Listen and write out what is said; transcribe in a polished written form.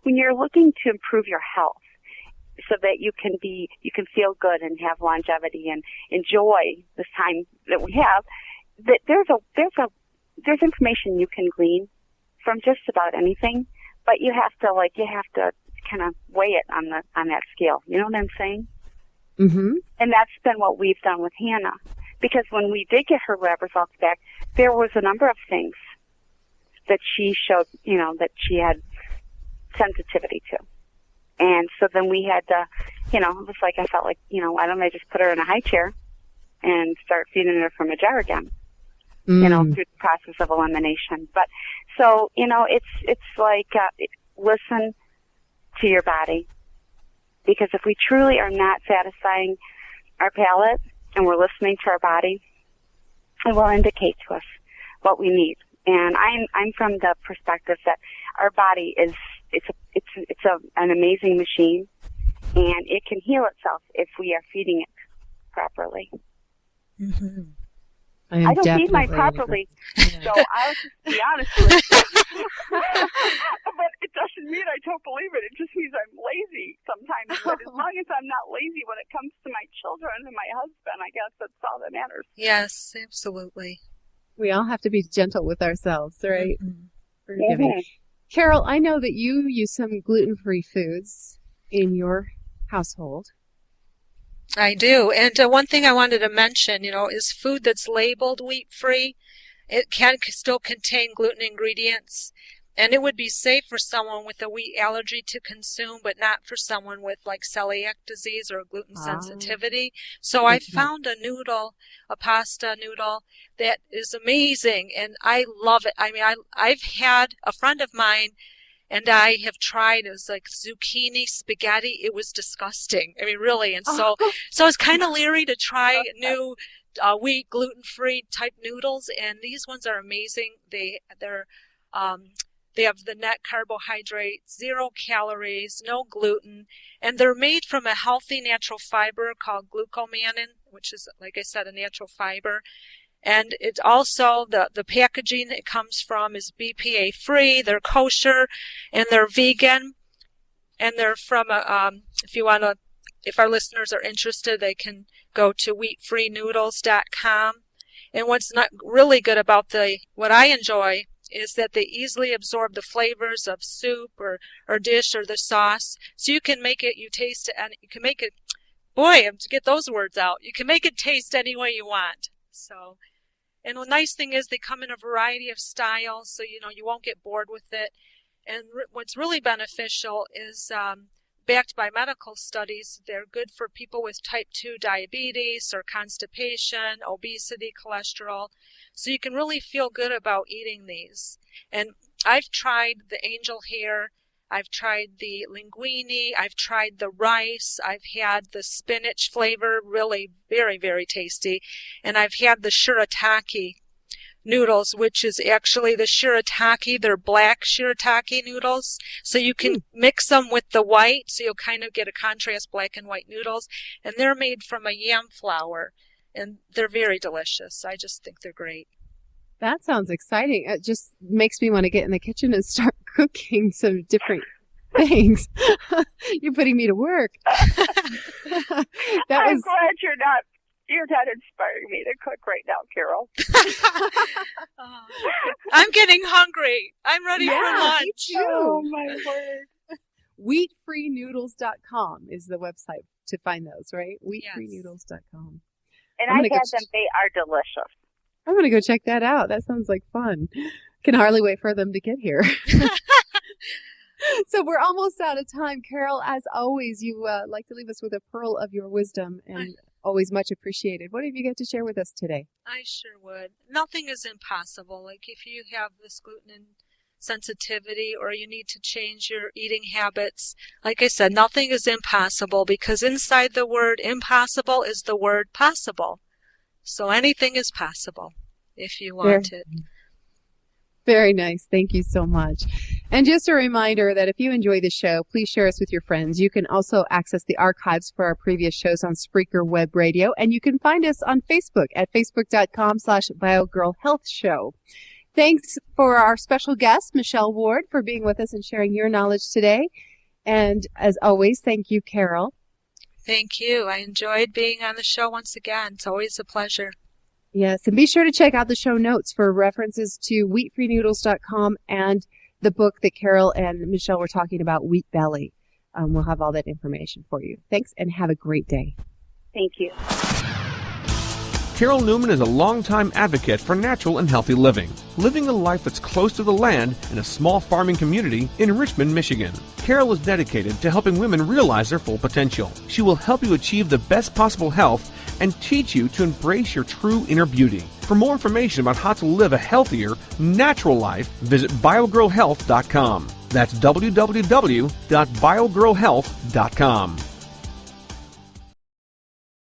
when you're looking to improve your health so that you can feel good and have longevity and enjoy this time that we have, that there's information you can glean from just about anything, but you have to kind of weigh it on that scale. You know what I'm saying? Mm-hmm. And that's been what we've done with Hannah, because when we did get her lab results back, there was a number of things that she showed, that she had sensitivity to. And so then we had to, it was like, I felt like, why don't I just put her in a high chair and start feeding her from a jar again, through the process of elimination. But so, it's like, listen to your body, because if we truly are not satisfying our palate and we're listening to our body, it will indicate to us what we need. And I'm from the perspective that our body is an amazing machine, and it can heal itself if we are feeding it properly. Mm-hmm. I don't feed mine properly, so I'll just be honest with you. But it doesn't mean I don't believe it. It just means I'm lazy sometimes. But as long as I'm not lazy when it comes to my children and my husband, I guess that's all that matters. Yes, absolutely. We all have to be gentle with ourselves, right? Mm-hmm. Forgiving. Mm-hmm. Carol, I know that you use some gluten-free foods in your household. I do. And one thing I wanted to mention, is food that's labeled wheat-free. It can still contain gluten ingredients, and it would be safe for someone with a wheat allergy to consume, but not for someone with like celiac disease or gluten sensitivity. So I found a pasta noodle that is amazing, and I love it. I mean, I've had a friend of mine, and I have tried, it was like zucchini spaghetti. It was disgusting. I mean, really. And so I was kind of leery to try new wheat gluten-free type noodles, and these ones are amazing. They have the net carbohydrates, 0 calories, no gluten, and they're made from a healthy natural fiber called glucomannan, which is, like I said, a natural fiber. And it's also the packaging it comes from is BPA free. They're kosher, and they're vegan, and they're from if our listeners are interested, they can go to wheatfreenoodles.com. And what's not really good about what I enjoy is that they easily absorb the flavors of soup or dish or the sauce. So you can make it, you taste it, and you can make it, to get those words out, you can make it taste any way you want. So, and the nice thing is they come in a variety of styles, so you won't get bored with it. And what's really beneficial is backed by medical studies. They're good for people with type 2 diabetes or constipation, obesity, cholesterol. So you can really feel good about eating these. And I've tried the angel hair, I've tried the linguine, I've tried the rice, I've had the spinach flavor, really very, very tasty. And I've had the shirataki noodles, which is actually the shirataki. They're black shirataki noodles. So you can mix them with the white, so you'll kind of get a contrast black and white noodles. And they're made from a yam flour, and they're very delicious. I just think they're great. That sounds exciting. It just makes me want to get in the kitchen and start cooking some different things. You're putting me to work. I'm glad you're not inspiring me to cook right now, Carol. I'm getting hungry. I'm ready for lunch. Me too. Oh, my word. Wheatfreenoodles.com is the website to find those, right? Wheatfreenoodles.com. And I've had them. They are delicious. I'm going to go check that out. That sounds like fun. Can hardly wait for them to get here. So we're almost out of time. Carol, as always, you like to leave us with a pearl of your wisdom, and always much appreciated. What have you got to share with us today? I sure would. Nothing is impossible. Like if you have this gluten sensitivity or you need to change your eating habits, like I said, nothing is impossible, because inside the word impossible is the word possible. So anything is possible if you want it. Very nice. Thank you so much. And just a reminder that if you enjoy the show, please share us with your friends. You can also access the archives for our previous shows on Spreaker Web Radio, and you can find us on Facebook at facebook.com/BioGirlHealthShow. Thanks for our special guest, Michelle Ward, for being with us and sharing your knowledge today. And as always, thank you, Carol. Thank you. I enjoyed being on the show once again. It's always a pleasure. Yes, and be sure to check out the show notes for references to wheatfreenoodles.com and the book that Carol and Michelle were talking about, Wheat Belly. We'll have all that information for you. Thanks, and have a great day. Thank you. Carol Newman is a longtime advocate for natural and healthy living, living a life that's close to the land in a small farming community in Richmond, Michigan. Carol is dedicated to helping women realize their full potential. She will help you achieve the best possible health and teach you to embrace your true inner beauty. For more information about how to live a healthier, natural life, visit BioGrowHealth.com. That's www.biogrowhealth.com.